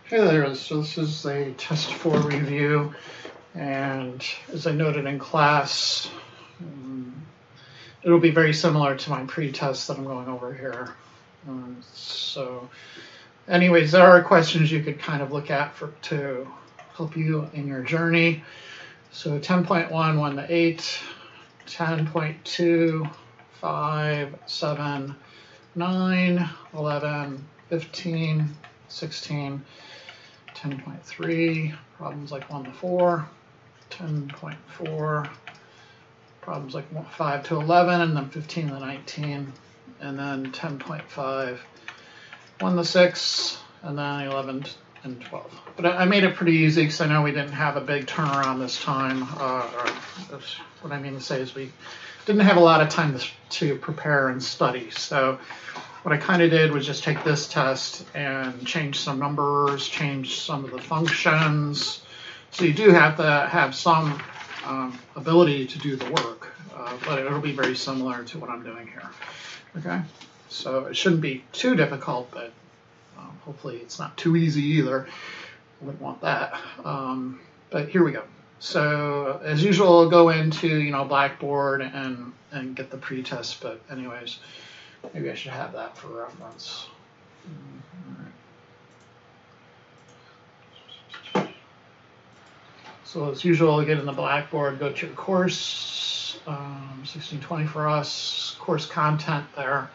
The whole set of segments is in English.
Hey there, so this is a test 4 review, and as I noted in class, it'll be very similar to my pre-test that I'm going over here. So anyways, there are questions you could kind of look at to help you in your journey. So 10.1, 1 to 8, 10.2, 5, 7, 9, 11, 15, 16, 10.3, problems like 1 to 4, 10.4, problems like 5 to 11, and then 15 to 19, and then 10.5, 1 to 6, and then 11 and 12. But I made it pretty easy because I know we didn't have a big turnaround this time. What I mean to say is we didn't have a lot of time to prepare and study. So what I kind of did was just take this test and change some numbers, change some of the functions. So you do have to have some ability to do the work, but it'll be very similar to what I'm doing here. Okay, so it shouldn't be too difficult, but hopefully it's not too easy either. I wouldn't want that. But here we go. So as usual, I'll go into Blackboard and get the pretest. But anyways, maybe I should have that for reference. All right. So as usual, get in the Blackboard, go to your course, 1620 for us, course content there.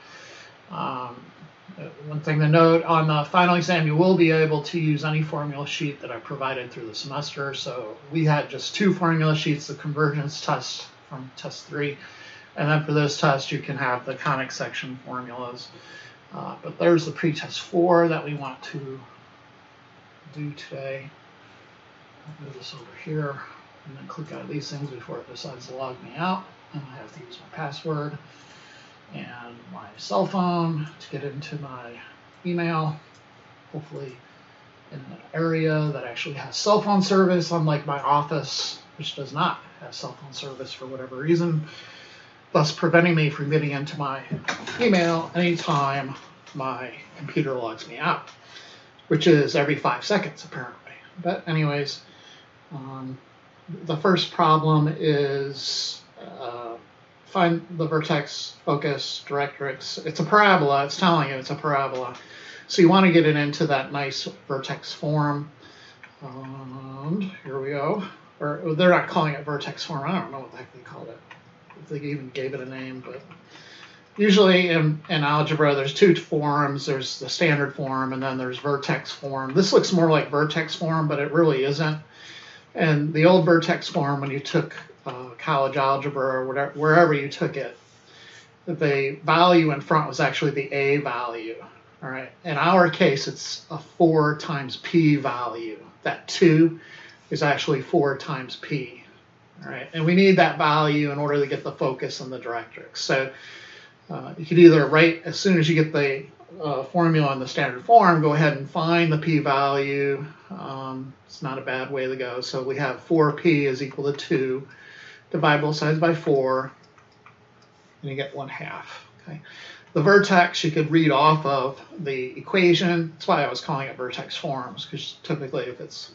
One thing to note, on the final exam, you will be able to use any formula sheet that I provided through the semester. So we had just 2 formula sheets, the convergence test from test 3. And then for this test, you can have the conic section formulas. But there's the pretest 4 that we want to do today. I'll move this over here and then click on these things before it decides to log me out. And I have to use my password and my cell phone to get into my email, hopefully in an area that actually has cell phone service, unlike my office, which does not have cell phone service for whatever reason, thus preventing me from getting into my email anytime my computer logs me out, which is every 5 seconds apparently. But anyways, the first problem is find the vertex, focus, directrix. It's a parabola. It's telling you it's a parabola. So you want to get it into that nice vertex form. And here we go. Or they're not calling it vertex form. I don't know what the heck they called it. If they even gave it a name. But usually in algebra, there's 2 forms. There's the standard form, and then there's vertex form. This looks more like vertex form, but it really isn't. And the old vertex form, when you took college algebra or whatever, wherever you took it, the value in front was actually the A value. All right. In our case, it's a 4 times P value. That 2 is actually 4 times P. All right. And we need that value in order to get the focus and the directrix. So you could either write, as soon as you get the formula in the standard form, go ahead and find the P value. It's not a bad way to go. So we have 4P is equal to 2. Divide both sides by 4, and you get 1/2. Okay. The vertex you could read off of the equation. That's why I was calling it vertex forms, because typically if it's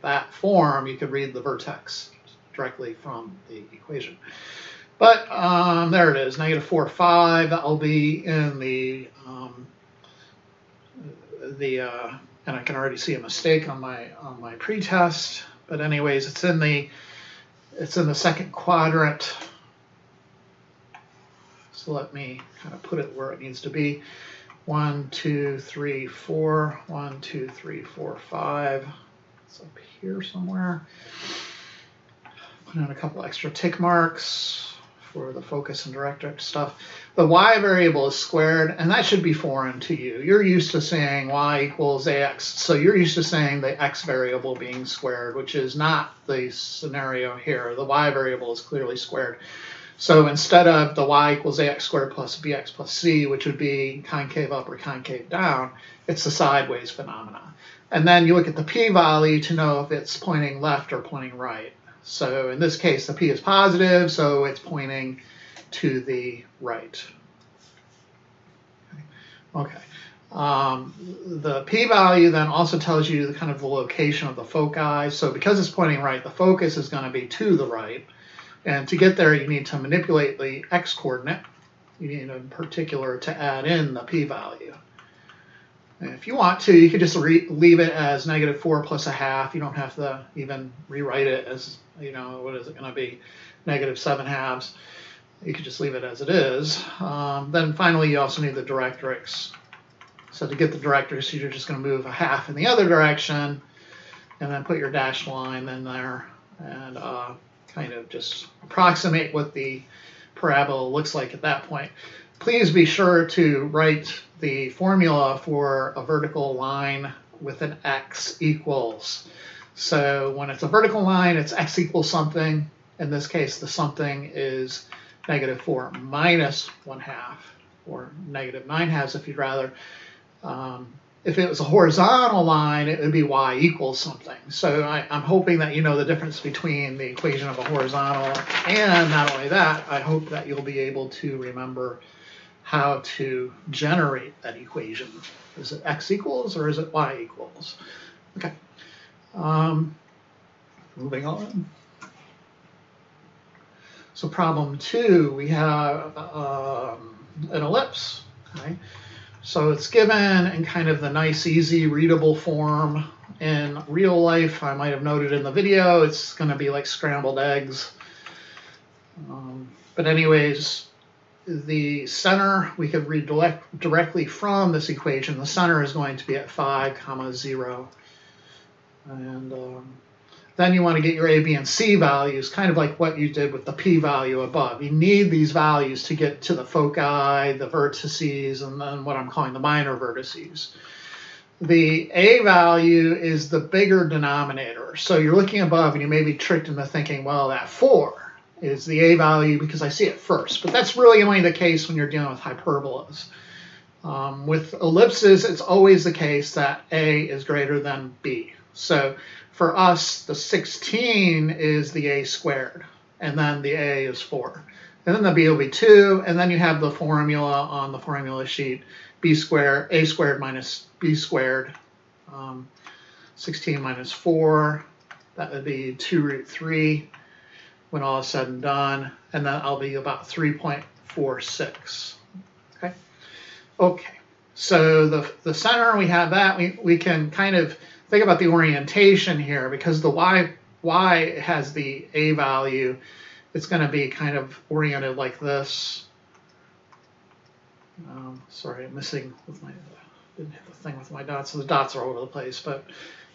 that form, you could read the vertex directly from the equation. But there it is, -4, 5. That will be in the and I can already see a mistake on my pretest. But anyways, it's in the second quadrant. So let me kind of put it where it needs to be. 1, 2, 3, 4. 1, 2, 3, 4, 5. It's up here somewhere. Put in a couple extra tick marks for the focus and directrix stuff. The y variable is squared, and that should be foreign to you. You're used to saying y equals ax, so you're used to saying the x variable being squared, which is not the scenario here. The y variable is clearly squared. So instead of the y equals ax squared plus bx plus c, which would be concave up or concave down, it's the sideways phenomena. And then you look at the p value to know if it's pointing left or pointing right. So in this case, the p is positive, so it's pointing to the right. Okay. The p-value then also tells you the kind of the location of the foci. So because it's pointing right, the focus is going to be to the right. And to get there, you need to manipulate the x-coordinate. You need in particular to add in the p-value. And if you want to, you could just leave it as -4 plus a half. You don't have to even rewrite it as, you know, what is it going to be, -7/2. You could just leave it as it is. Then finally, you also need the directrix. So to get the directrix, you're just going to move a half in the other direction, and then put your dashed line in there, and kind of just approximate what the parabola looks like at that point. Please be sure to write the formula for a vertical line with an x equals. So when it's a vertical line, it's x equals something. In this case, the something is -4 minus 1/2, or -9/2 if you'd rather. If it was a horizontal line, it would be y equals something. So I'm hoping that you know the difference between the equation of a horizontal, and not only that, I hope that you'll be able to remember how to generate that equation. Is it x equals or is it y equals? Okay. Moving on. So problem 2, we have an ellipse. Okay? So it's given in kind of the nice, easy, readable form. In real life, I might have noted in the video, it's going to be like scrambled eggs. But anyways, the center, we could read directly from this equation. The center is going to be at 5, 0. And then you want to get your A, B, and C values, kind of like what you did with the p-value above. You need these values to get to the foci, the vertices, and then what I'm calling the minor vertices. The A value is the bigger denominator. So you're looking above and you may be tricked into thinking, well, that 4 is the A value because I see it first. But that's really only the case when you're dealing with hyperbolas. With ellipses, it's always the case that A is greater than B. So for us, the 16 is the A squared, and then the A is 4. And then the B will be 2, and then you have the formula on the formula sheet, A squared minus B squared, 16 minus 4, that would be 2√3 when all is said and done, and then I'll be about 3.46. Okay. Okay. So the center, we have that. We can kind of think about the orientation here, because the y has the A value. It's going to be kind of oriented like this. Sorry, I'm missing with my, didn't hit the thing with my dots. So the dots are all over the place, but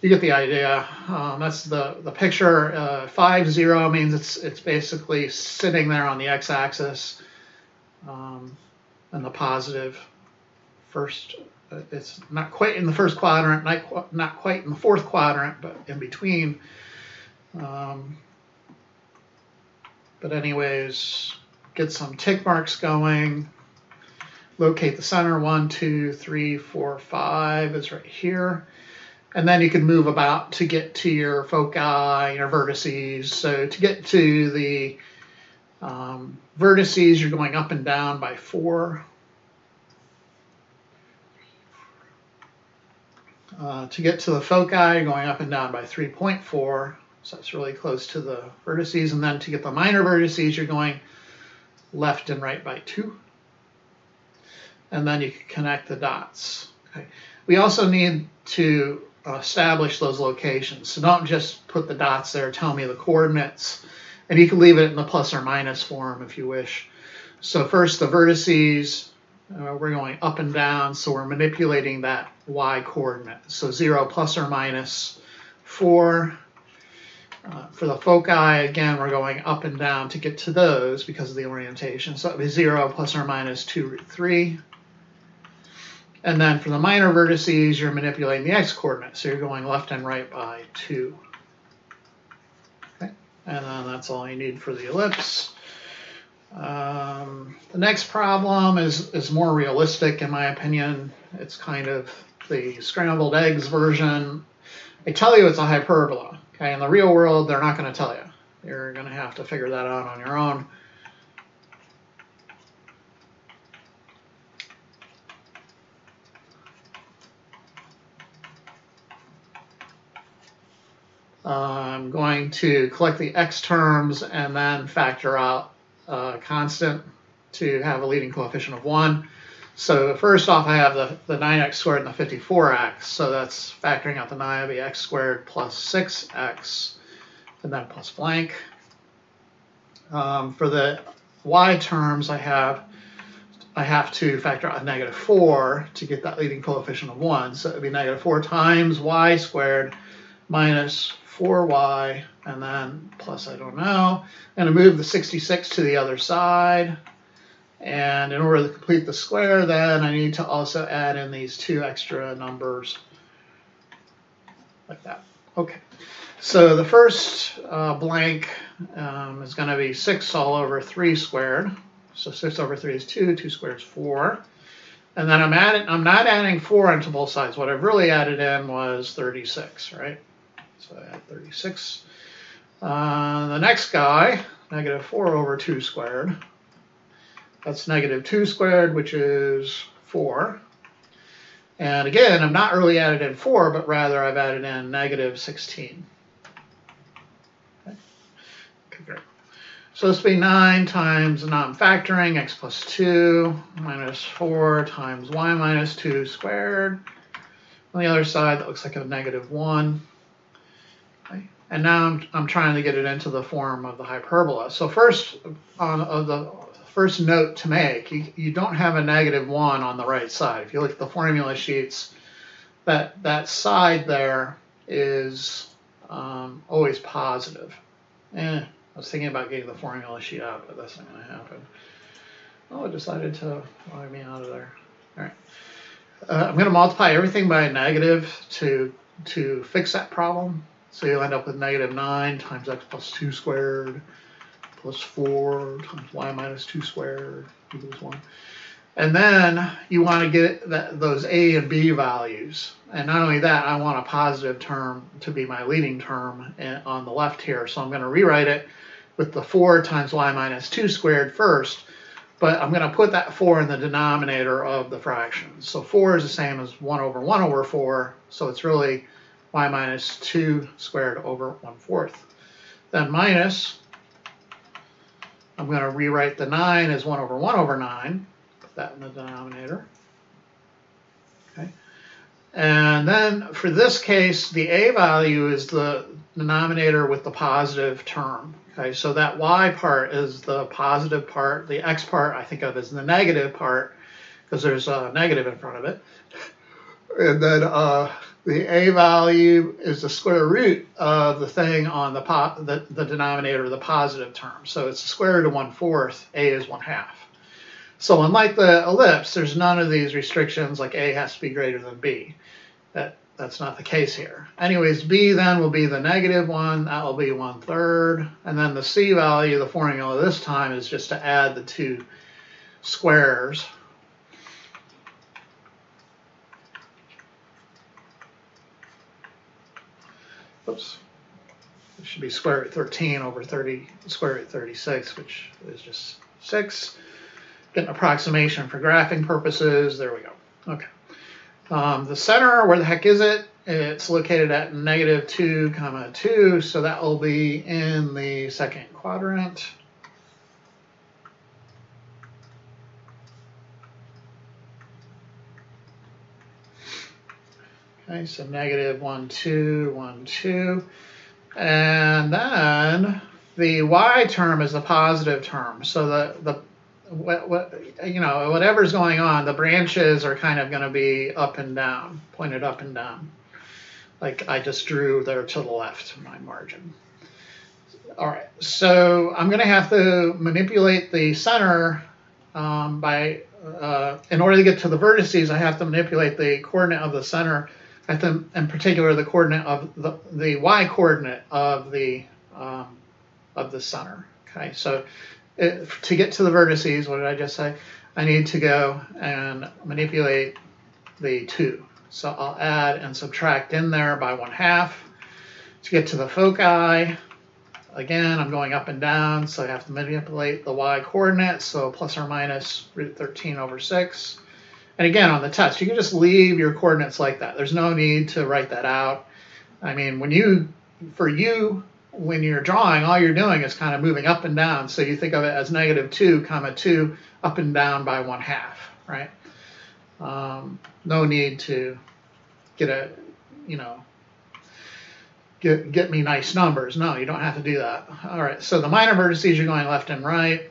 you get the idea. That's the picture. 5, 0 means it's basically sitting there on the x-axis, and the positive first. It's not quite in the first quadrant, not quite in the fourth quadrant, but in between. But anyways, get some tick marks going. Locate the center. 1, 2, 3, 4, 5 is right here. And then you can move about to get to your foci, your vertices. So to get to the vertices, you're going up and down by 4. To get to the foci, you're going up and down by 3.4. So that's really close to the vertices. And then to get the minor vertices, you're going left and right by 2. And then you can connect the dots. Okay. We also need to establish those locations. So don't just put the dots there, tell me the coordinates. And you can leave it in the plus or minus form if you wish. So first the vertices, we're going up and down, so we're manipulating that y coordinate. So 0 plus or minus 4. For the foci, again, we're going up and down to get to those because of the orientation. So it would be 0 plus or minus 2√3. And then for the minor vertices, you're manipulating the x-coordinate. So you're going left and right by 2. Okay. And then that's all you need for the ellipse. The next problem is more realistic, in my opinion. It's kind of the scrambled eggs version. They tell you it's a hyperbola. Okay, in the real world, they're not going to tell you. You're going to have to figure that out on your own. I'm going to collect the x terms and then factor out a constant to have a leading coefficient of 1. So first off, I have the 9x squared and the 54x. So that's factoring out the 9 will be x squared plus 6x and then plus blank. For the y terms, I have to factor out a negative 4 to get that leading coefficient of 1. So it would be negative 4 times y squared minus 4y, and then plus I don't know. I'm going to move the 66 to the other side. And in order to complete the square, then I need to also add in these 2 extra numbers like that. Okay. So the first blank is going to be 6 all over 3 squared. So 6 over 3 is 2, 2 squared is 4. And then I'm not adding 4 onto both sides. What I've really added in was 36, right? So I add 36. The next guy, negative 4 over 2 squared. That's negative 2 squared, which is 4. And again, I'm not really added in 4, but rather I've added in negative 16. Okay, great. So this will be 9 times, now I'm factoring, x plus 2 minus 4 times y minus 2 squared. On the other side, that looks like a negative 1. Okay. And now I'm trying to get it into the form of the hyperbola. So first, the first note to make, you don't have a negative 1 on the right side. If you look at the formula sheets, that side there is always positive. I was thinking about getting the formula sheet out, but that's not going to happen. Oh, it decided to log me out of there. All right. I'm going to multiply everything by a negative to fix that problem. So you'll end up with negative 9 times x plus 2 squared plus 4 times y minus 2 squared equals 1. And then you want to get those a and b values. And not only that, I want a positive term to be my leading term on the left here. So I'm going to rewrite it with the 4 times y minus 2 squared first. But I'm going to put that 4 in the denominator of the fraction. So 4 is the same as 1 over 1 over 4. So it's really y minus 2 squared over 1/4. Then minus, I'm going to rewrite the 9 as 1 over 1 over 9. Put that in the denominator. Okay. And then for this case, the a value is the denominator with the positive term. Okay, so that y part is the positive part. The x part I think of as the negative part because there's a negative in front of it. And then the a value is the square root of the thing on the denominator of the positive term. So it's the square root of 1/4. A is 1/2. So unlike the ellipse, there's none of these restrictions like a has to be greater than b. That's not the case here. Anyways, b then will be the negative 1. That will be 1/3. And then the c value, the formula this time, is just to add the 2 squares. Oops. It should be square root 13 over 30, square root 36, which is just 6. Get an approximation for graphing purposes. There we go. Okay. The center, where the heck is it? It's located at negative 2, 2, so that will be in the second quadrant. Okay, so negative 1, 2, 1, 2. And then the y term is the positive term. So whatever's going on, the branches are kind of going to be up and down, pointed up and down, like I just drew there to the left, my margin. All right, so I'm going to have to manipulate the center in order to get to the vertices, I have to manipulate the coordinate of the center. I have to, in particular, the coordinate of the y coordinate of the center. Okay, so to get to the vertices, what did I just say? I need to go and manipulate the 2. So I'll add and subtract in there by 1/2 to get to the foci. Again, I'm going up and down, so I have to manipulate the y coordinate. So plus or minus root 13 over 6. And again, on the test, you can just leave your coordinates like that. There's no need to write that out. I mean, when you for you, when you're drawing, all you're doing is kind of moving up and down. So you think of it as -2, 2, up and down by 1/2, right? No need to get a, you know, get me nice numbers. No, you don't have to do that. All right, so the minor vertices, you're going left and right.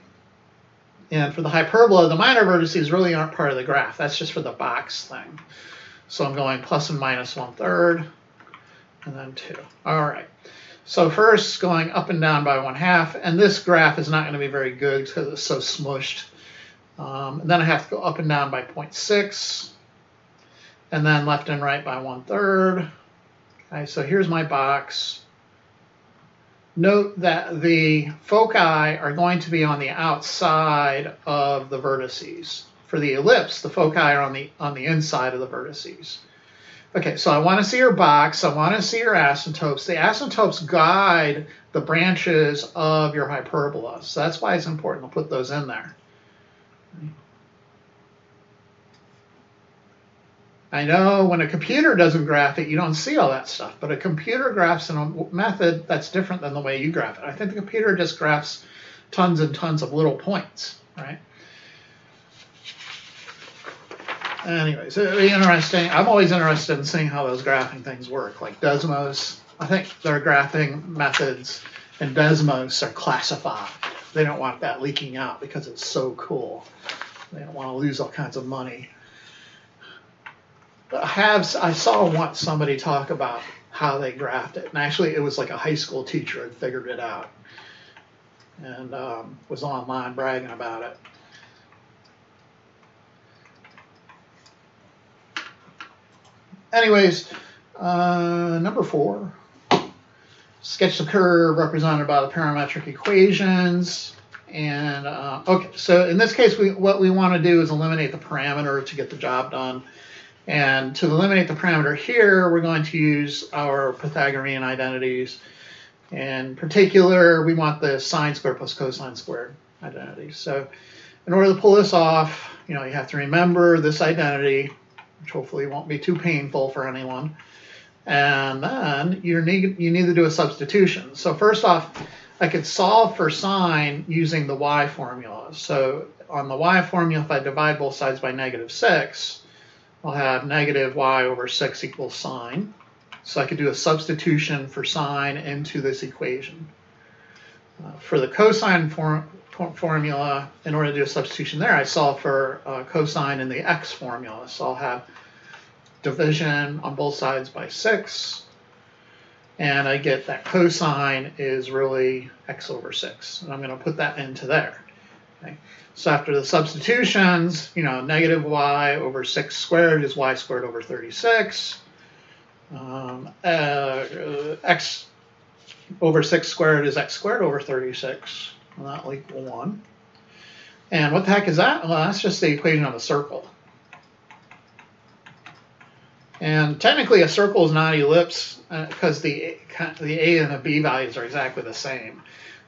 And for the hyperbola, the minor vertices really aren't part of the graph. That's just for the box thing. So I'm going plus and minus 1/3, and then 2. All right. So first, going up and down by 1/2, and this graph is not going to be very good because it's so smushed. And then I have to go up and down by 0.6, and then left and right by 1/3. Okay, so here's my box. Note that the foci are going to be on the outside of the vertices. For the ellipse, the foci are on the inside of the vertices. Okay, so I want to see your box. I want to see your asymptotes. The asymptotes guide the branches of your hyperbola. So that's why it's important to put those in there. I know when a computer doesn't graph it, you don't see all that stuff, but a computer graphs in a method that's different than the way you graph it. I think the computer just graphs tons and tons of little points, right? Anyways, it'll be interesting. I'm always interested in seeing how those graphing things work, like Desmos. I think their graphing methods in Desmos are classified. They don't want that leaking out because it's so cool. They don't want to lose all kinds of money. I saw once somebody talk about how they graphed it, and actually it was like a high school teacher had figured it out and was online bragging about it. Anyways, number 4, sketch the curve represented by the parametric equations. And okay, so in this case, what we want to do is eliminate the parameter to get the job done. And to eliminate the parameter here, we're going to use our Pythagorean identities. In particular, we want the sine squared plus cosine squared identity. So in order to pull this off, you have to remember this identity, which hopefully won't be too painful for anyone. And then you need to do a substitution. So first off, I could solve for sine using the y formula. So on the y formula, if I divide both sides by -6, I'll have negative y over 6 equals sine. So I could do a substitution for sine into this equation. For the cosine formula, in order to do a substitution there, I solve for cosine in the x formula. So I'll have division on both sides by 6. And I get that cosine is really x over 6. And I'm going to put that into there. Okay. So after the substitutions, negative y over 6 squared is y squared over 36. X over 6 squared is x squared over 36. And that will equal 1. And what the heck is that? Well, that's just the equation of a circle. And technically a circle is not an ellipse because the a and the b values are exactly the same.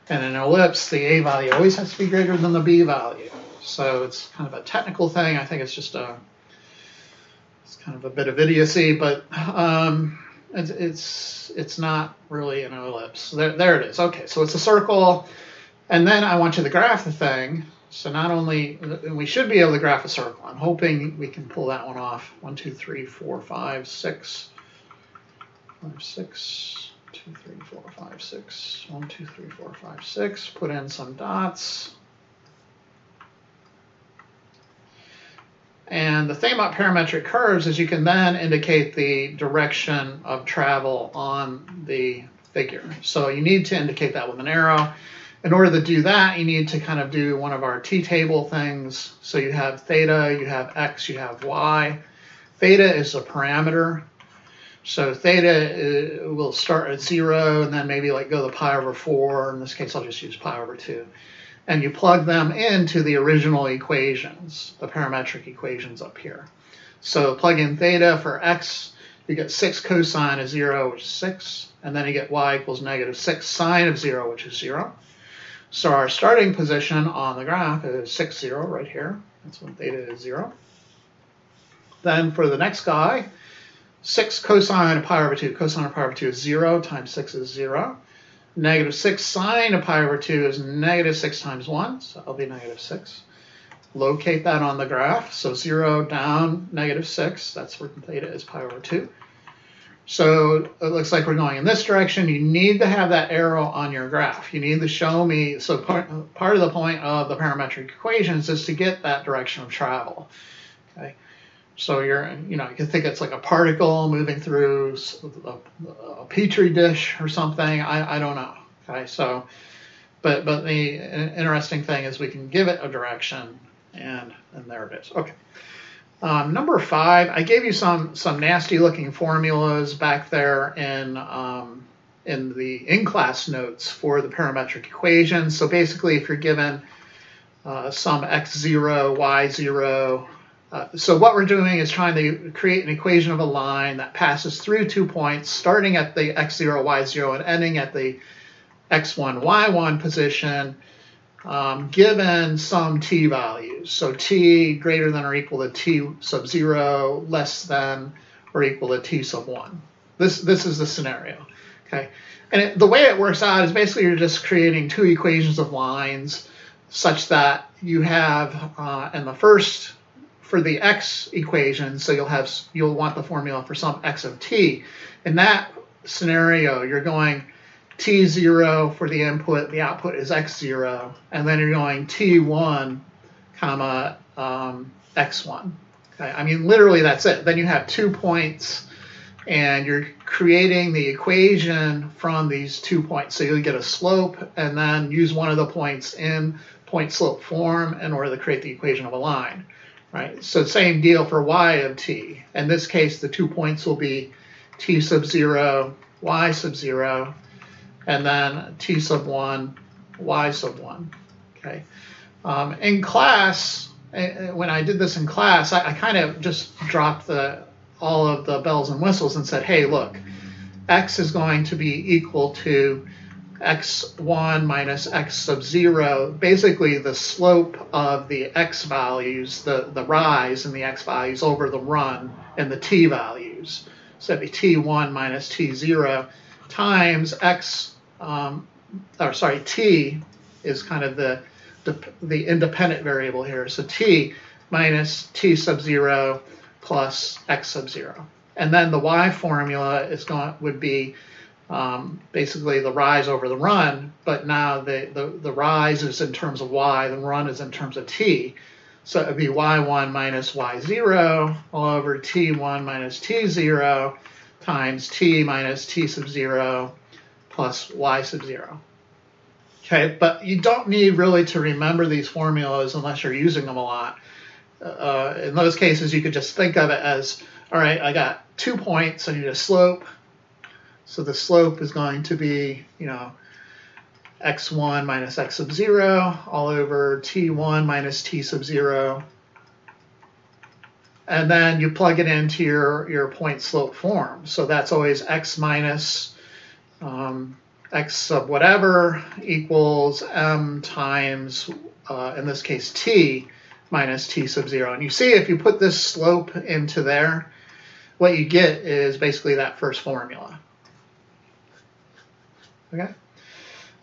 And in an ellipse, the a value always has to be greater than the b value. So it's kind of a technical thing. I think it's just it's kind of a bit of idiocy, but it's not really an ellipse. There it is. Okay, so it's a circle. And then I want you to graph the thing. So not only, we should be able to graph a circle. I'm hoping we can pull that one off. 1, 2, 3, 4, 5, 6. 5, 6. 2, 3, 4, 5, 6. 1, 2, 3, 4, 5, 6. Put in some dots. And the thing about parametric curves is you can then indicate the direction of travel on the figure. So you need to indicate that with an arrow. In order to do that, you need to kind of do one of our t-table things. So you have theta, you have x, you have y. Theta is a parameter. So theta will start at 0 and then maybe go to pi over 4. In this case, I'll just use pi over 2. And you plug them into the original equations, the parametric equations up here. So plug in theta for x, you get 6 cosine of 0, which is 6. And then you get y equals -6 sine of 0, which is 0. So our starting position on the graph is 6, 0 right here. That's when theta is 0. Then for the next guy, 6 cosine of pi over 2. Cosine of pi over 2 is 0 times 6 is 0. Negative 6 sine of pi over 2 is negative 6 times 1, so that'll be negative 6. Locate that on the graph. So 0 down, negative 6. That's where theta is pi over 2. So it looks like we're going in this direction. You need to have that arrow on your graph. You need to show me. So part of the point of the parametric equations is to get that direction of travel. Okay. So you can think it's like a particle moving through a petri dish or something. I don't know. Okay. So, but the interesting thing is we can give it a direction, and there it is. Okay. Number 5, I gave you some nasty looking formulas back there in the in-class notes for the parametric equations. So basically, if you're given some x0, y0, so what we're doing is trying to create an equation of a line that passes through 2 points, starting at the x0, y0, and ending at the x1, y1 position, given some t values. So t greater than or equal to t sub 0, less than or equal to t sub 1. This is the scenario. Okay, and the way it works out is basically you're just creating 2 equations of lines such that you have in the first, for the x equation, so you'll want the formula for some x of t. In that scenario, you're going t0 for the input, the output is x0, and then you're going t1 comma x1. Okay, I mean literally that's it. Then you have 2 points, and you're creating the equation from these 2 points. So you'll get a slope, and then use one of the points in point-slope form in order to create the equation of a line. Right. So same deal for y of t. In this case, the 2 points will be t sub 0, y sub 0. And then t sub 1, y sub 1. Okay. In class, when I did this in class, I kind of just dropped all of the bells and whistles and said, hey, look, x is going to be equal to x1 minus x sub 0, basically the slope of the x values, the rise in the x values over the run in the t values. So it'd be t1 minus t0 times x, t is kind of the independent variable here. So t minus t sub 0 plus x sub 0. And then the y formula would be basically the rise over the run, but now the rise is in terms of y, the run is in terms of t. So it would be y1 minus y0 all over t1 minus t0 times t minus t sub 0 plus y sub 0. Okay, but you don't need really to remember these formulas unless you're using them a lot. In those cases, you could just think of it as, all right, I got 2 points, I need a slope. So the slope is going to be, x1 minus x sub 0 all over t1 minus t sub 0. And then you plug it into your point slope form. So that's always x minus x sub whatever equals m times, in this case, t minus t sub 0. And you see if you put this slope into there, what you get is basically that first formula.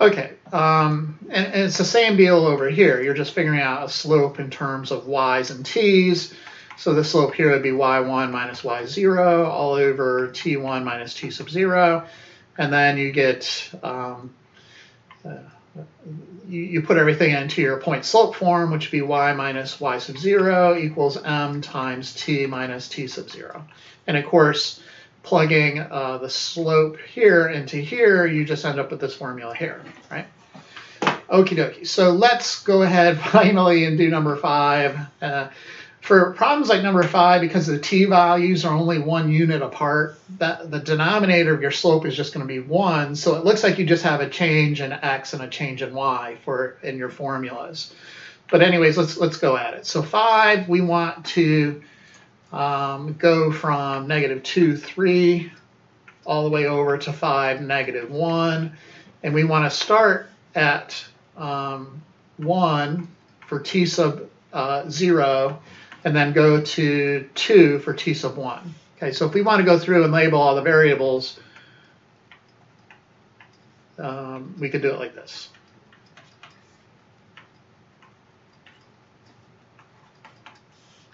Okay, and it's the same deal over here. You're just figuring out a slope in terms of y's and t's. So the slope here would be y1 minus y0 all over t1 minus t sub 0. And then you get, you put everything into your point slope form, which would be y minus y sub 0 equals m times t minus t sub 0. And of course, plugging the slope here into here, you just end up with this formula here, right? Okie dokie. So let's go ahead finally and do number 5. For problems like number 5, because the t values are only 1 unit apart, the denominator of your slope is just going to be 1. So it looks like you just have a change in x and a change in y in your formulas. But anyways, let's go at it. So 5, we want to go from -2, 3 all the way over to 5, -1. And we want to start at 1 for t sub 0, and then go to 2 for t sub 1. Okay, so if we want to go through and label all the variables, we could do it like this.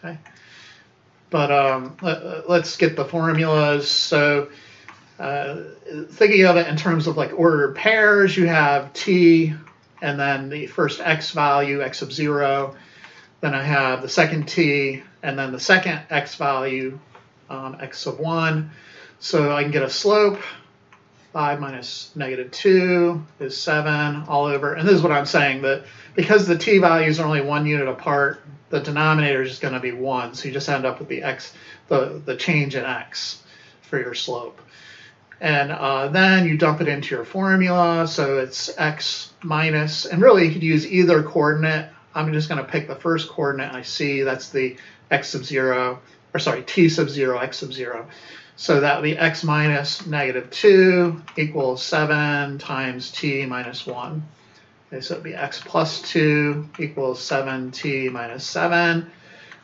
Okay, but let's get the formulas. So thinking of it in terms of like ordered pairs, you have t and then the first x value, x of 0. Then I have the second t and then the second x value, x of 1. So I can get a slope. 5 minus -2 is 7 all over. And this is what I'm saying, that because the t values are only 1 unit apart, the denominator is going to be 1. So you just end up with the x, the change in x for your slope. And then you dump it into your formula. So it's x minus, and really you could use either coordinate. I'm just going to pick the first coordinate I see. That's the x sub 0, or sorry, t sub 0, x sub 0. So that would be x minus -2 equals 7 times t minus 1. Okay, so it would be x plus 2 equals 7t minus 7.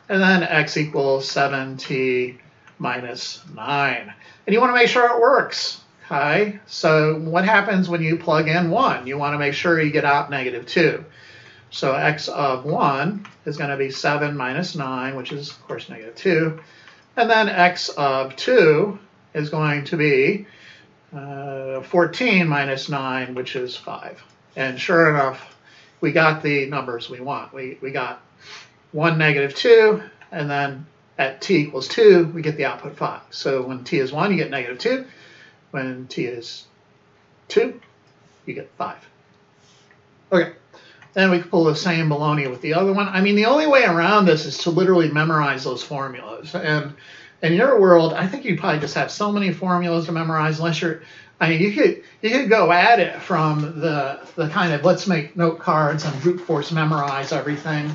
And then x equals 7t minus 9. And you want to make sure it works. Okay, so what happens when you plug in 1? You want to make sure you get out -2. So x of 1 is going to be 7 minus 9, which is, of course, -2. And then x of 2 is going to be 14 minus 9, which is 5. And sure enough, we got the numbers we want. We got 1, -2, and then at t equals 2, we get the output 5. So when t is 1, you get -2. When t is 2, you get 5. Okay. Then we can pull the same baloney with the other one. I mean, the only way around this is to literally memorize those formulas. And in your world, I think you probably just have so many formulas to memorize, unless you're, I mean, you could go at it from the kind of let's make note cards and brute force memorize everything.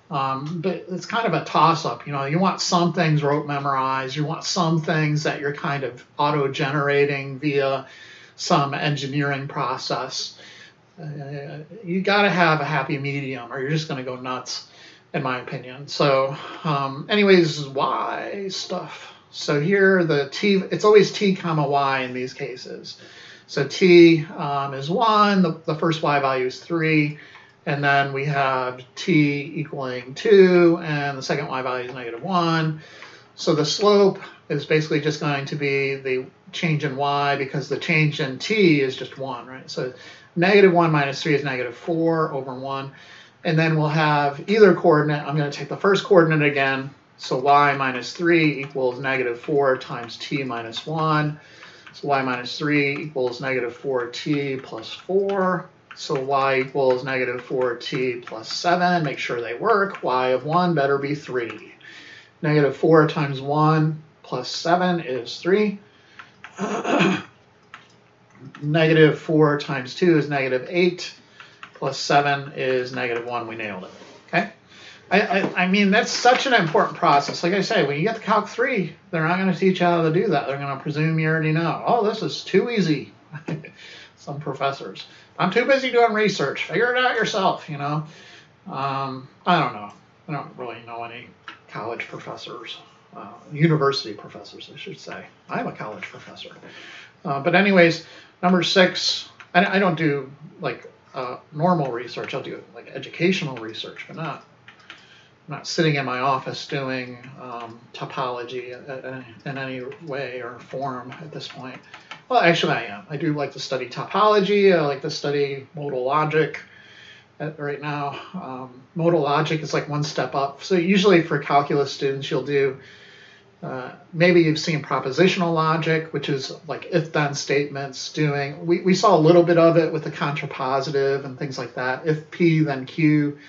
But it's kind of a toss-up. You know, you want some things rote memorized. You want some things that you're kind of auto-generating via some engineering process. You got to have a happy medium, or you're just going to go nuts, in my opinion. So anyways, y stuff. So here the t, it's always t comma y in these cases. So t is 1, the first y value is 3, and then we have t equaling 2, and the second y value is -1. So the slope is basically just going to be the change in y, because the change in t is just 1, right? So -1 minus 3 is -4 over 1. And then we'll have either coordinate. I'm going to take the first coordinate again. So y minus 3 equals -4 times t minus 1. So y minus 3 equals -4t plus 4. So y equals -4t plus 7. Make sure they work. Y of 1 better be 3. -4 times 1 plus 7 is 3. -4 times 2 is -8. Plus 7 is -1. We nailed it. Okay. I mean, that's such an important process. Like I say, when you get to Calc 3, they're not going to teach you how to do that. They're going to presume you already know. Oh, this is too easy. Some professors. I'm too busy doing research. Figure it out yourself, you know. I don't know. I don't really know any college professors. University professors, I should say. I'm a college professor. But anyways, number 6, I don't do like normal research. I'll do like educational research, but not sitting in my office doing topology in any way or form at this point. Well, actually I am. I do like to study topology. I like to study modal logic right now. Modal logic is like one step up. So usually for calculus students, you'll do, maybe you've seen propositional logic, which is like if-then statements. We saw a little bit of it with the contrapositive and things like that. If P, then Q.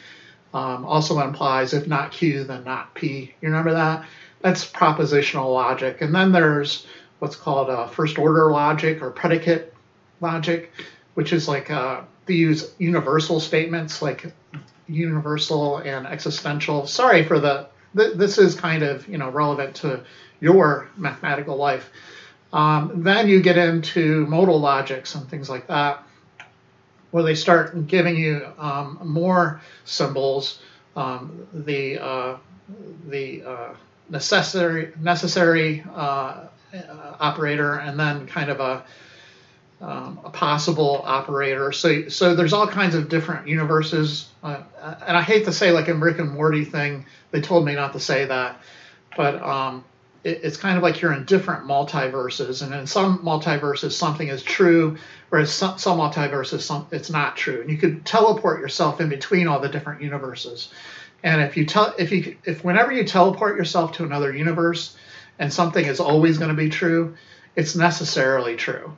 Also implies if not Q, then not P. You remember that? That's propositional logic. And then there's what's called first order logic or predicate logic, which is like they use universal statements like universal and existential. Sorry for this is kind of, you know, relevant to your mathematical life. Then you get into modal logics and things like that, where they start giving you necessary operator, and then kind of a possible operator. So there's all kinds of different universes, and I hate to say, like in Rick and Morty thing, they told me not to say that, but it's kind of like you're in different multiverses, and in some multiverses something is true, whereas some multiverses it's not true, and you could teleport yourself in between all the different universes. And if whenever you teleport yourself to another universe and something is always going to be true, it's necessarily true.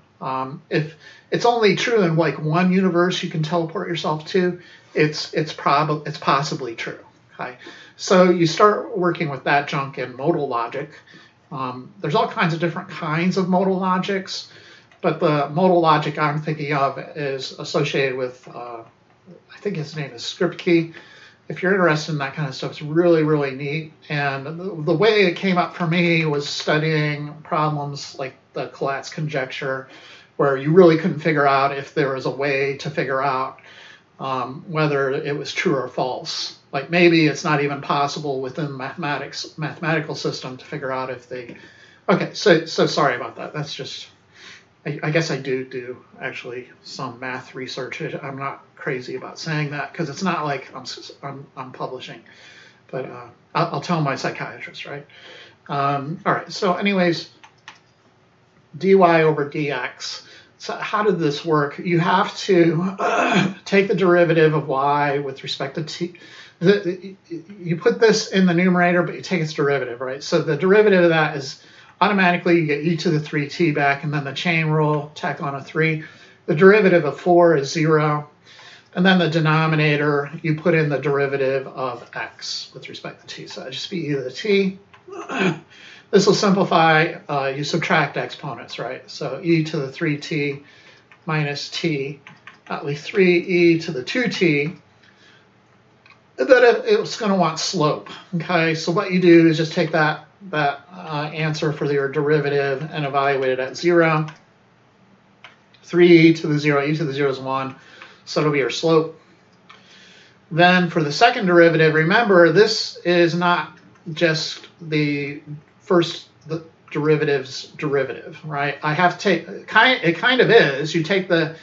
If it's only true in like one universe you can teleport yourself to, it's possibly true. Okay, so you start working with that junk in modal logic. There's all kinds of different kinds of modal logics, but the modal logic I'm thinking of is associated with I think his name is Skripke. If you're interested in that kind of stuff, it's really, really neat. And the way it came up for me was studying problems like the Collatz conjecture, where you really couldn't figure out if there was a way to figure out whether it was true or false. Like maybe it's not even possible within the mathematical system to figure out if they. Okay, so sorry about that. That's just. I guess I do actually some math research. I'm not crazy about saying that because it's not like I'm publishing, but I'll tell my psychiatrist, right? All right. So, anyways, dy over dx. So, how did this work? You have to take the derivative of y with respect to t. You put this in the numerator, but you take its derivative, right? So the derivative of that is. Automatically, you get e to the 3t back, and then the chain rule, tack on a 3. The derivative of 4 is 0. And then the denominator, you put in the derivative of x with respect to t. So it just be e to the t. This will simplify. You subtract exponents, right? So e to the 3t minus t, that leaves 3e to the 2t. Then it's going to want slope. Okay, so what you do is just take that answer for your derivative and evaluate it at 0. 3e to the 0, e to the 0 is 1, so it'll be your slope. Then for the second derivative, remember this is not just the derivative's derivative, right? I have to take, it kind of is, you take the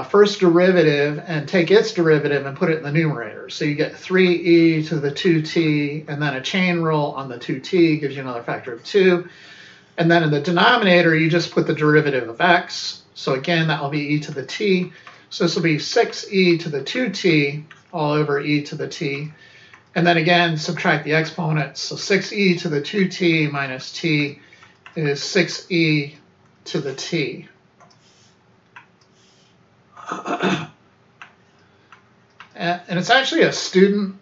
first derivative and take its derivative and put it in the numerator. So you get 3e to the 2t, and then a chain rule on the 2t gives you another factor of 2. And then in the denominator, you just put the derivative of x. So again, that will be e to the t. So this will be 6e to the 2t all over e to the t. And then again, subtract the exponents. So 6e to the 2t minus t is 6e to the t. And it's actually a student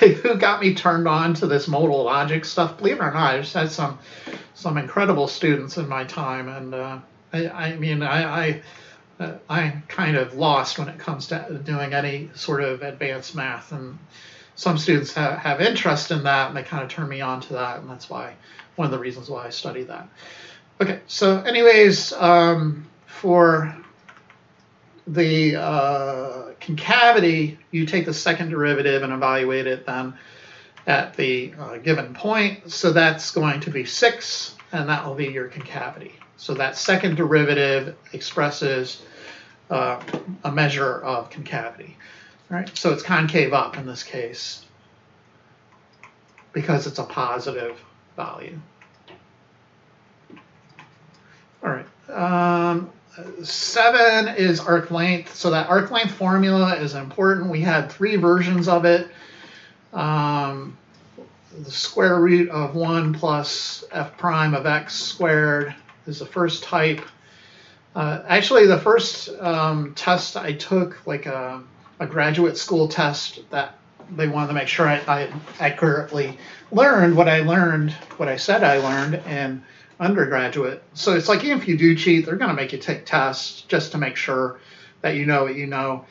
who got me turned on to this modal logic stuff. Believe it or not, I just had some incredible students in my time, and I'm kind of lost when it comes to doing any sort of advanced math. And some students have interest in that, and they kind of turn me on to that, and that's why one of the reasons why I study that. Okay, so anyways, for the concavity, you take the second derivative and evaluate it then at the given point. So that's going to be 6, and that will be your concavity. So that second derivative expresses a measure of concavity. All right, so it's concave up in this case because it's a positive value. All right. 7 is arc length. So that arc length formula is important. We had 3 versions of it. The square root of 1 plus f prime of x squared is the first type. Actually, the first test I took, like a graduate school test, that they wanted to make sure I accurately learned what I said I learned in undergraduate. So it's like even if you do cheat, they're going to make you take tests just to make sure that you know what you know.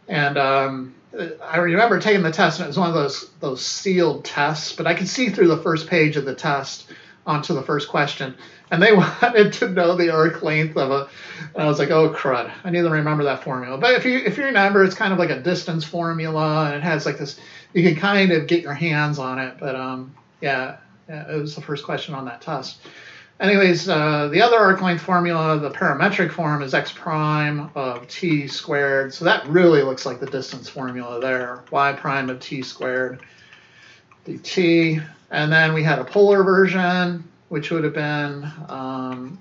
And I remember taking the test, and it was one of those sealed tests, but I could see through the first page of the test onto the first question, and they wanted to know the arc length of a. And I was like, oh crud, I need to remember that formula. But if you remember, it's kind of like a distance formula, and it has like this. You can kind of get your hands on it, but Yeah, it was the first question on that test. Anyways, the other arc length formula, the parametric form, is x prime of t squared. So that really looks like the distance formula there. Y prime of t squared dt. And then we had a polar version, which would have been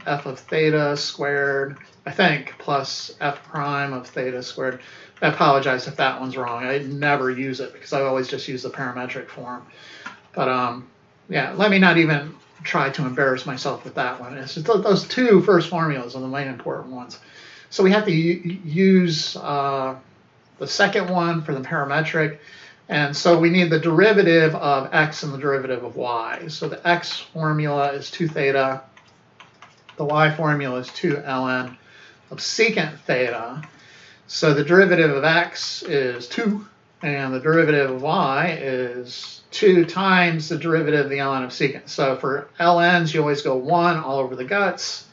f of theta squared, I think, plus f prime of theta squared. I apologize if that one's wrong. I never use it because I always just use the parametric form. But yeah, let me not even try to embarrass myself with that one. It's just those two first formulas are the main important ones. So we have to use the second one for the parametric. And so we need the derivative of x and the derivative of y. So the x formula is 2 theta. The y formula is 2 ln of secant theta. So the derivative of x is 2, and the derivative of y is 2 times the derivative of the ln of secant. So for ln's, you always go 1 all over the guts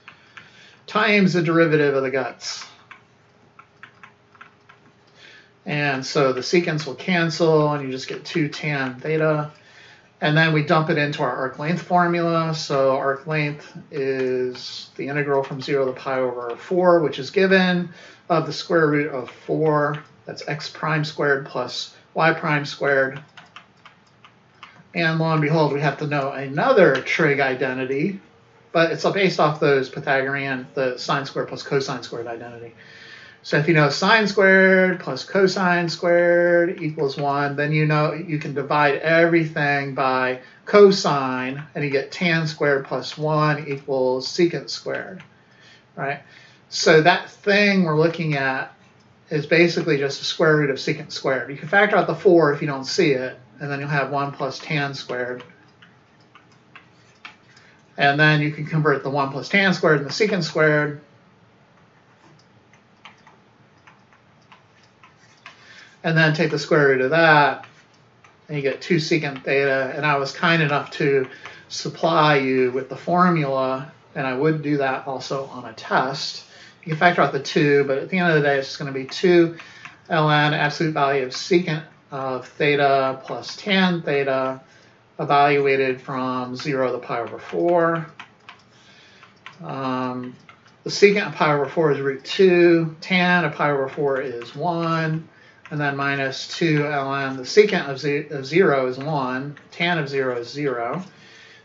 times the derivative of the guts. And so the secants will cancel, and you just get 2 tan theta. And then we dump it into our arc length formula. So arc length is the integral from 0 to pi over 4, which is given, of the square root of 4. That's x prime squared plus y prime squared. And lo and behold, we have to know another trig identity, but it's based off those Pythagorean, the sine squared plus cosine squared identity. So if you know sine squared plus cosine squared equals 1, then you know you can divide everything by cosine, and you get tan squared plus 1 equals secant squared, right? So that thing we're looking at is basically just the square root of secant squared. You can factor out the 4 if you don't see it, and then you'll have 1 plus tan squared. And then you can convert the 1 plus tan squared into secant squared. And then take the square root of that, and you get 2 secant theta. And I was kind enough to supply you with the formula, and I would do that also on a test. You can factor out the 2, but at the end of the day, it's just going to be 2 ln absolute value of secant of theta plus tan theta, evaluated from 0 to pi over 4. The secant of pi over 4 is root 2. Tan of pi over 4 is 1. And then minus 2 ln. The secant of 0 is 1. Tan of 0 is 0.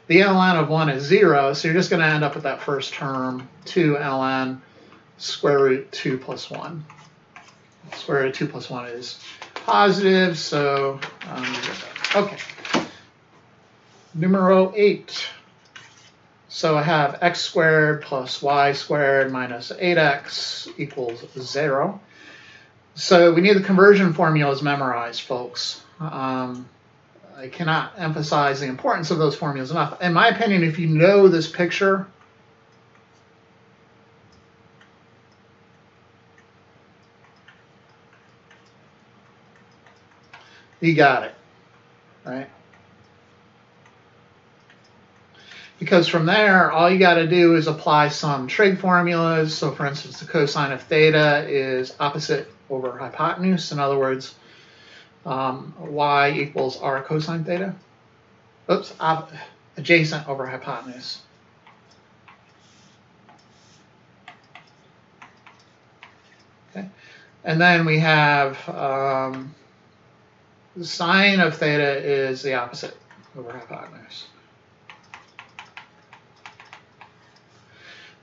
The ln of 1 is 0. So you're just going to end up with that first term, 2 ln square root 2 plus 1. Square root of 2 plus 1 is positive. So, okay. Numero 8. So I have x squared plus y squared minus 8x equals 0. So we need the conversion formulas memorized, folks. I cannot emphasize the importance of those formulas enough. In my opinion, if you know this picture, you got it, right? Because from there, all you got to do is apply some trig formulas. So for instance, the cosine of theta is opposite over hypotenuse. In other words, y equals r cosine theta. Oops, adjacent over hypotenuse. Okay, and then we have the sine of theta is the opposite over hypotenuse.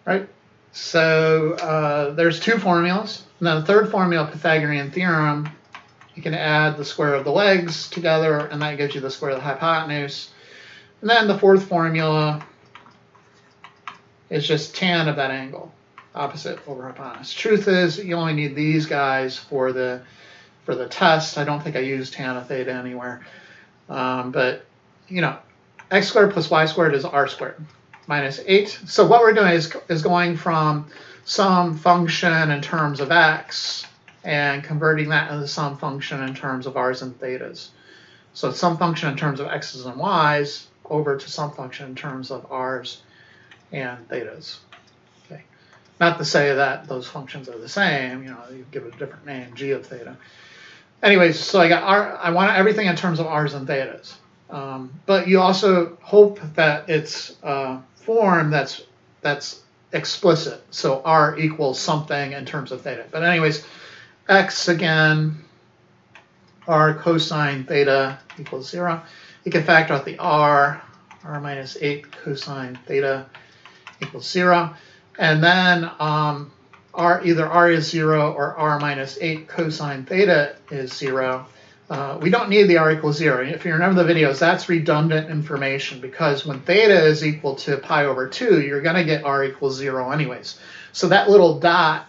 Right? So there's 2 formulas. And then the third formula, Pythagorean theorem, you can add the square of the legs together, and that gives you the square of the hypotenuse. And then the fourth formula is just tan of that angle, opposite over hypotenuse. Truth is, you only need these guys for the test. I don't think I use tan of theta anywhere. But, you know, x squared plus y squared is r squared minus 8. So what we're doing is going from some function in terms of x and converting that into some function in terms of r's and thetas. So it's some function in terms of x's and y's over to some function in terms of r's and thetas. Okay. Not to say that those functions are the same, you know, you give it a different name, g of theta. Anyways, so I want everything in terms of r's and thetas. But you also hope that it's a form that's explicit. So r equals something in terms of theta. But anyways, x again, r cosine theta equals 0. You can factor out the r minus 8 cosine theta equals 0. And then either r is 0 or r minus 8 cosine theta is 0. We don't need the r equals 0. If you remember the videos, that's redundant information because when theta is equal to pi over 2, you're going to get r equals 0 anyways. So that little dot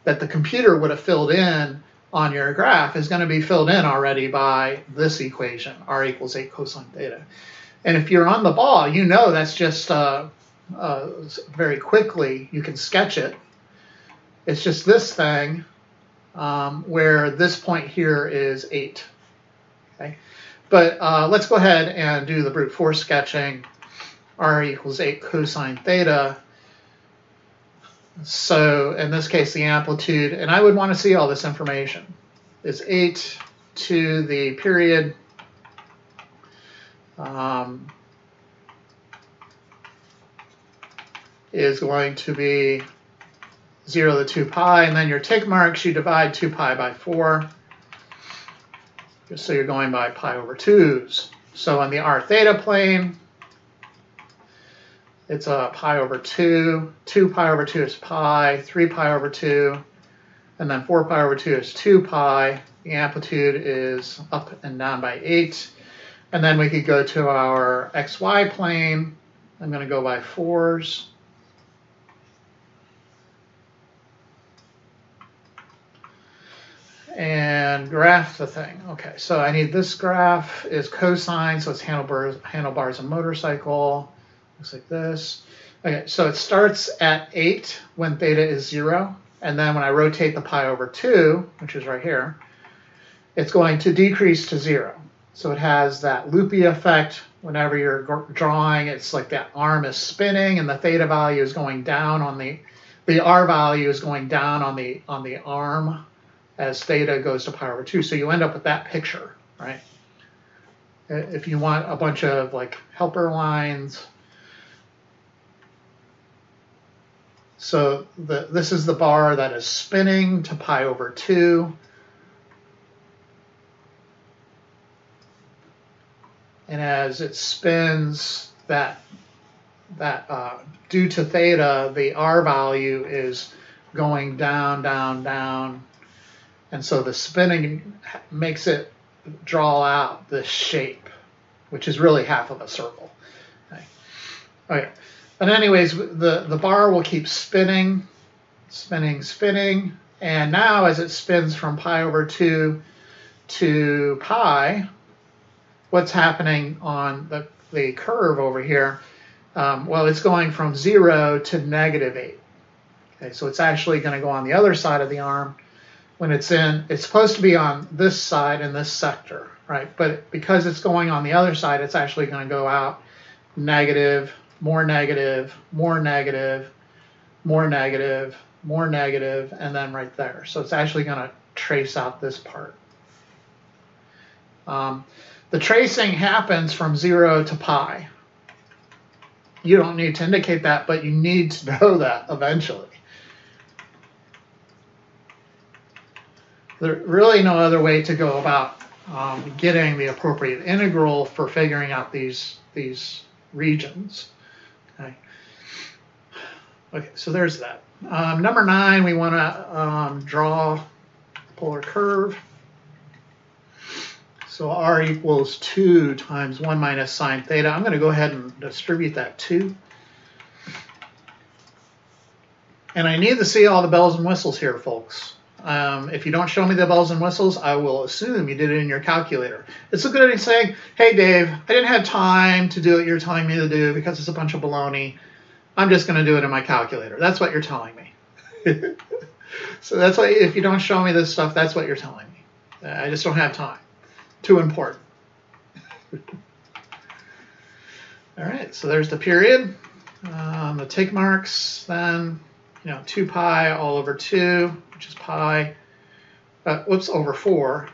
that the computer would have filled in on your graph is going to be filled in already by this equation, r equals 8 cosine theta. And if you're on the ball, you know that's just very quickly, you can sketch it. It's just this thing where this point here is 8. Okay? But let's go ahead and do the brute force sketching. R equals 8 cosine theta. So in this case, the amplitude, and I would want to see all this information, is 8 to the period is going to be 0 to 2 pi, and then your tick marks, you divide 2 pi by 4, just so you're going by pi over 2s. So on the r theta plane, it's a pi over 2, 2 pi over 2 is pi, 3 pi over 2, and then 4 pi over 2 is 2 pi. The amplitude is up and down by 8. And then we could go to our xy plane. I'm going to go by 4s. And graph the thing. Okay, so I need this graph is cosine, so it's handlebars and motorcycle. Looks like this. Okay, so it starts at 8 when theta is 0. And then when I rotate the pi over 2, which is right here, it's going to decrease to 0. So it has that loopy effect whenever you're drawing. It's like that arm is spinning and the theta value is going down on the r value is going down on the arm as theta goes to pi over 2. So you end up with that picture, right? If you want a bunch of like helper lines. So this is the bar that is spinning to pi over 2. And as it spins, that due to theta, the r value is going down, down, down. And so the spinning makes it draw out this shape, which is really half of a circle. Okay. But anyways, the bar will keep spinning, spinning, spinning. And now as it spins from pi over 2 to pi, what's happening on the curve over here? Well, it's going from 0 to -8. Okay, so it's actually going to go on the other side of the arm. When it's supposed to be on this side in this sector, right? But because it's going on the other side, it's actually going to go out negative, more negative, more negative, more negative, more negative, and then right there. So it's actually going to trace out this part. The tracing happens from 0 to pi. You don't need to indicate that, but you need to know that eventually. There's really no other way to go about getting the appropriate integral for figuring out these regions. Okay, so there's that. Number 9, we want to draw a polar curve. So r equals 2 times 1 minus sine theta. I'm going to go ahead and distribute that 2. And I need to see all the bells and whistles here, folks. If you don't show me the bells and whistles, I will assume you did it in your calculator. It's a good idea saying, hey, Dave, I didn't have time to do what you're telling me to do because it's a bunch of baloney. I'm just going to do it in my calculator. That's what you're telling me. So that's why if you don't show me this stuff, that's what you're telling me. I just don't have time. Too important. All right, so there's the period. The tick marks, then, 2 pi all over 2, which is pi, over 4.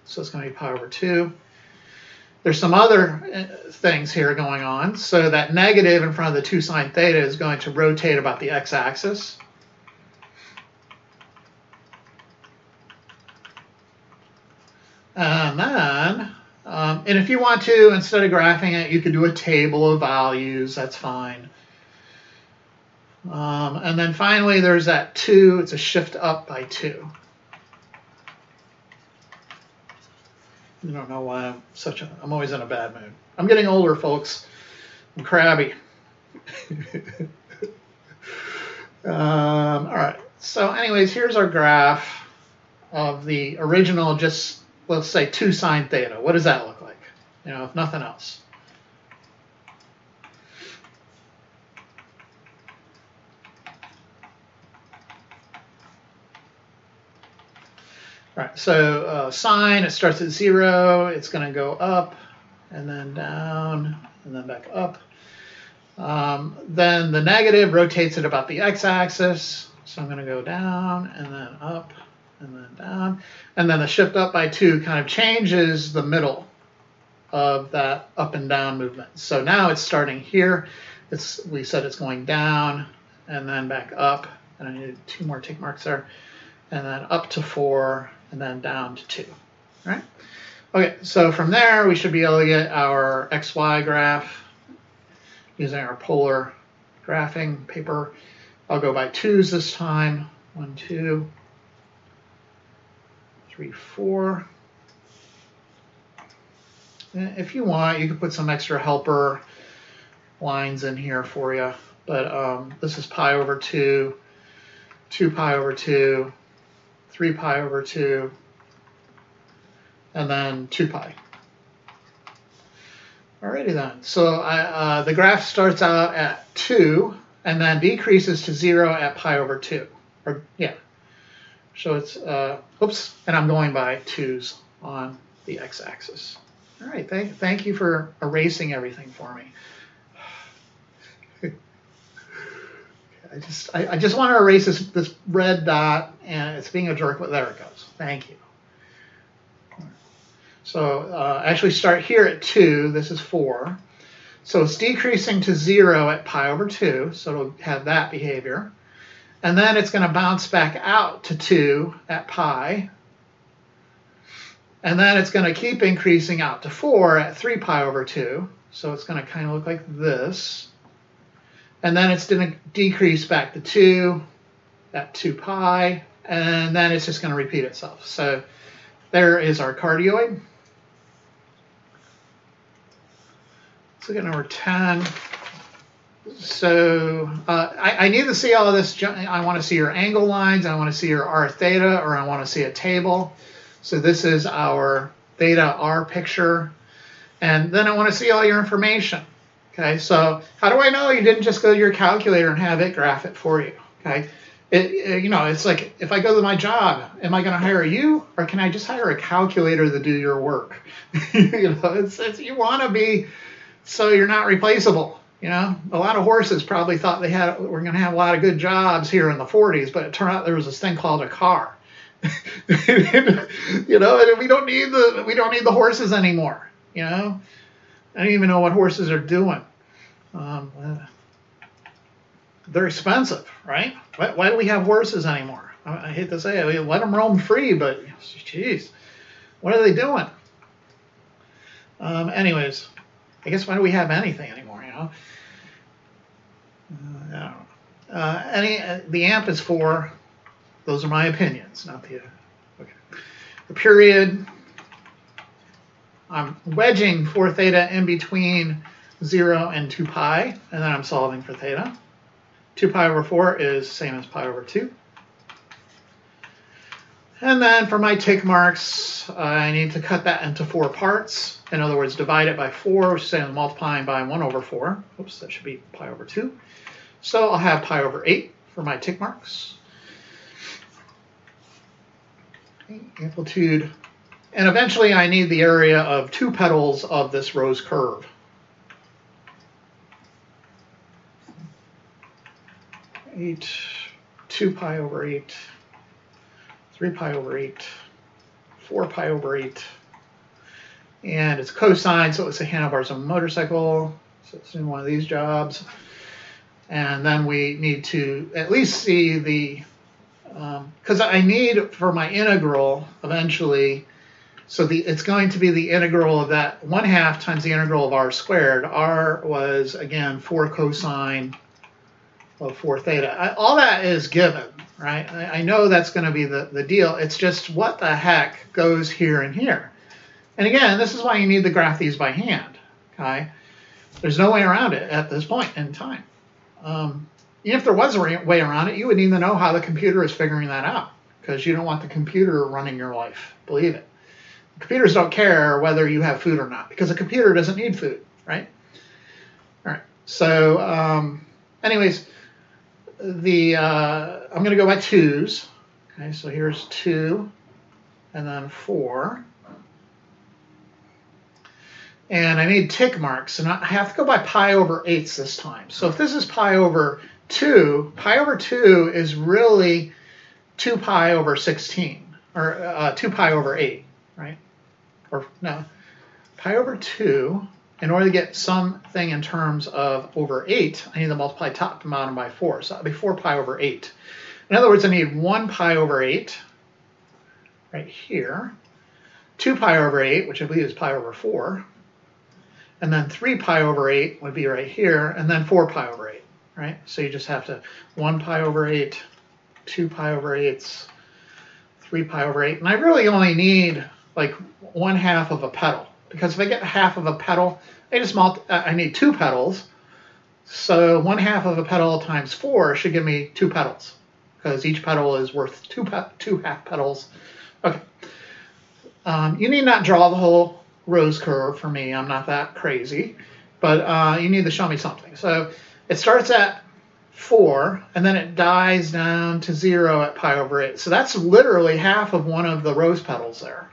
So it's going to be pi over 2. There's some other things here going on. So that negative in front of the 2 sine theta is going to rotate about the x-axis. And then, and if you want to, instead of graphing it, you could do a table of values. That's fine. And then finally, there's that 2. It's a shift up by 2. I don't know why I'm always in a bad mood. I'm getting older, folks. I'm crabby. All right. So anyways, here's our graph of the original, just let's say 2 sine theta. What does that look like? You know, if nothing else. All right, so sine, it starts at 0. It's going to go up and then down and then back up. Then the negative rotates it about the x-axis. So I'm going to go down and then up and then down. And then the shift up by 2 kind of changes the middle of that up and down movement. So now it's starting here. We said it's going down and then back up. And I need 2 more tick marks there. And then up to 4 and then down to 2. All right? Okay, so from there we should be able to get our XY graph using our polar graphing paper. I'll go by 2s this time. 1, 2, 3, 4. And if you want, you can put some extra helper lines in here for you. But this is pi over 2, 2 pi over 2, 3 pi over 2, and then 2 pi. Alrighty then. So the graph starts out at 2 and then decreases to 0 at pi over 2. Or yeah. So it's oops, and I'm going by 2s on the x-axis. All right. Thank you for erasing everything for me. I just want to erase this red dot, and it's being a jerk, but there it goes. Thank you. So actually start here at 2. This is 4. So it's decreasing to 0 at pi over 2. So it'll have that behavior. And then it's going to bounce back out to 2 at pi. And then it's going to keep increasing out to 4 at 3 pi over 2. So it's going to kind of look like this. And then it's going to decrease back to 2 at 2 pi. And then it's just going to repeat itself. So there is our cardioid. Let's look at number 10. So I need to see all of this. I want to see your angle lines. I want to see your r theta, or I want to see a table. So this is our theta r picture. And then I want to see all your information. Okay, so how do I know you didn't just go to your calculator and have it graph it for you? Okay, you know, it's like if I go to my job, am I going to hire you, or can I just hire a calculator to do your work? You know, it's you want to be so you're not replaceable. You know, a lot of horses probably thought we're going to have a lot of good jobs here in the 40s, but it turned out there was this thing called a car. You know, and we don't need the horses anymore. You know, I don't even know what horses are doing. They're expensive, right? Why do we have horses anymore? I hate to say it, let them roam free, but geez, what are they doing? Anyways, I guess why do we have anything anymore? You know, I don't know. The amp is 4. Those are my opinions, not the. Okay. The period. I'm wedging for theta in between 0 and 2 pi, and then I'm solving for theta. 2 pi over 4 is same as pi over 2. And then for my tick marks, I need to cut that into 4 parts. In other words, divide it by 4, which is saying multiplying by 1 over 4. Oops, that should be pi over 2. So I'll have pi over 8 for my tick marks. Okay, amplitude. And eventually I need the area of 2 petals of this rose curve. Eight, 2 pi over 8, 3 pi over 8, 4 pi over 8, And it's cosine, so it's the handlebars of a motorcycle. So it's in one of these jobs. And then we need to at least see the, because I need for my integral eventually, so it's going to be the integral of that 1/2 times the integral of r squared. R was, again, 4 cosine of 4 theta. All that is given, right? I know that's going to be the deal. It's just what the heck goes here and here. And again, this is why you need to graph these by hand, okay? There's no way around it at this point in time. Even if there was a way around it, you would need to know how the computer is figuring that out, because you don't want the computer running your life, believe it. Computers don't care whether you have food or not, because a computer doesn't need food, right? All right, so anyways, I'm going to go by 2s. Okay, so here's 2 and then 4. And I need tick marks, and I have to go by pi over 8s this time. So if this is pi over 2 is really 2 pi over 16, or 2 pi over 8, right? Or no, pi over 2, in order to get something in terms of over 8, I need to multiply top to bottom by 4. So that'll be 4 pi over 8. In other words, I need 1 pi over 8 right here, 2 pi over 8, which I believe is pi over 4, and then 3 pi over 8 would be right here, and then 4 pi over 8, right? So you just have to 1 pi over 8, 2 pi over 8, 3 pi over 8. And I really only need like 1/2 of a petal, because if I get half of a petal, I need 2 petals. So 1/2 of a petal times 4 should give me 2 petals, because each petal is worth 2 half petals. Okay. You need not draw the whole rose curve for me. I'm not that crazy, but you need to show me something. So it starts at 4, and then it dies down to 0 at pi over 8. So that's literally half of one of the rose petals there,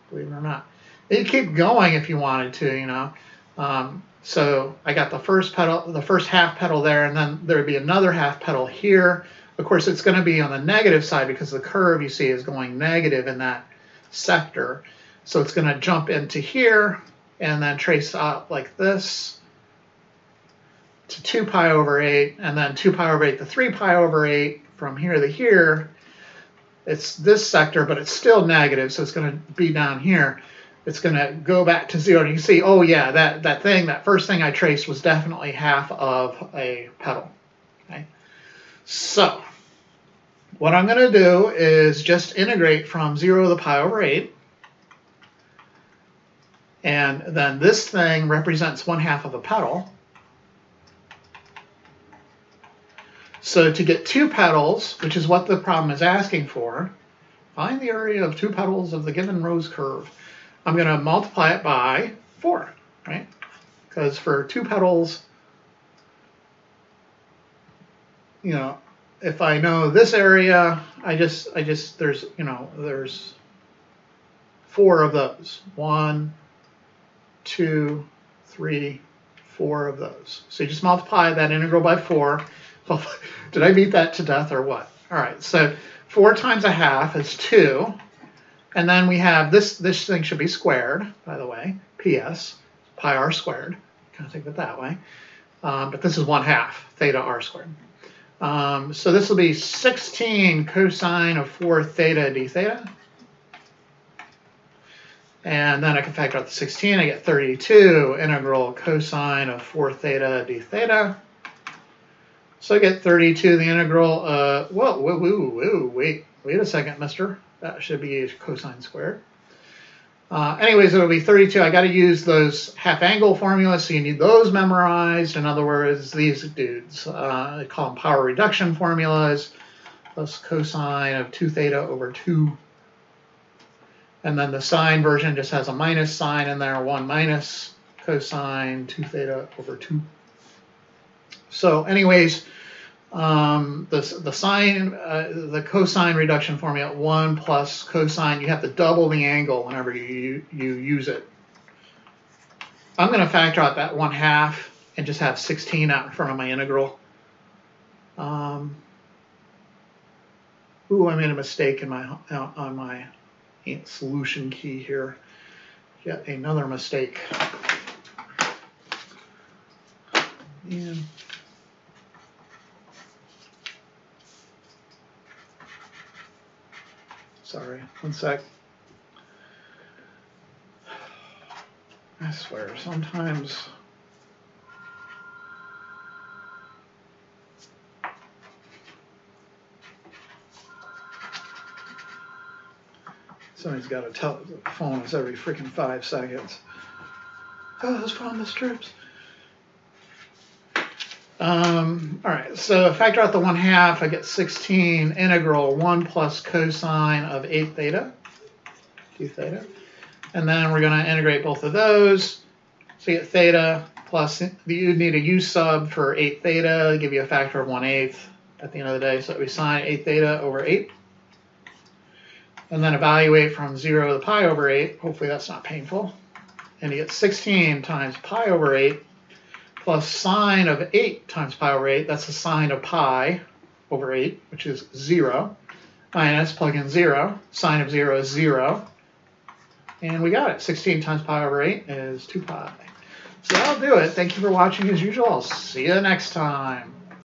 believe it or not. You keep going if you wanted to, you know. So I got the first petal, the first half petal there, and then there'd be another half petal here. Of course, it's going to be on the negative side because the curve you see is going negative in that sector. So it's going to jump into here and then trace out like this to 2 pi over 8, and then 2 pi over 8 to 3 pi over 8 from here to here. It's this sector, but it's still negative, so it's going to be down here. It's going to go back to 0. And you can see, oh yeah, that first thing I traced was definitely half of a petal. Okay. So what I'm going to do is just integrate from 0 to the pi over 8. And then this thing represents 1/2 of a petal. So to get 2 petals, which is what the problem is asking for, find the area of 2 petals of the given rose curve. I'm going to multiply it by 4, right? Because for 2 petals, you know, if I know this area, there's 4 of those. 1, 2, 3, 4 of those. So you just multiply that integral by 4. Well, did I beat that to death or what? All right, so 4 times 1/2 is 2. And then we have this thing should be squared, by the way, PS, pi r squared. Kind of think of it that way. But this is 1/2 theta r squared. So this will be 16 cosine of 4 theta d theta. And then I can factor out the 16. I get 32 integral cosine of 4 theta d theta. So I get 32 the integral. Wait a second, mister. That should be cosine squared. Anyways, it'll be 32. I got to use those half angle formulas, so you need those memorized. In other words, these dudes. I call them power reduction formulas. Plus cosine of 2 theta over 2. And then the sine version just has a minus sign in there, 1 minus cosine 2 theta over 2. So anyways, the cosine reduction formula, 1 plus cosine, you have to double the angle whenever you use it. I'm going to factor out that 1/2 and just have 16 out in front of my integral. I made a mistake in on my solution key here. Yet another mistake. Yeah. Sorry, one sec. I swear, sometimes somebody's got to phone us every freaking 5 seconds. Oh, let's put on the strips. All right, so factor out the 1/2, I get 16 integral 1 plus cosine of 8 theta, 2 theta. And then we're going to integrate both of those. So you get theta plus, you need a u sub for 8 theta, give you a factor of 1/8 at the end of the day. So we sine 8 theta over 8. And then evaluate from 0 to pi over 8. Hopefully that's not painful. And you get 16 times pi over 8 plus sine of 8 times pi over 8. That's the sine of pi over 8, which is 0. Minus, plug in 0. Sine of 0 is 0. And we got it. 16 times pi over 8 is 2 pi. So that'll do it. Thank you for watching as usual. I'll see you next time.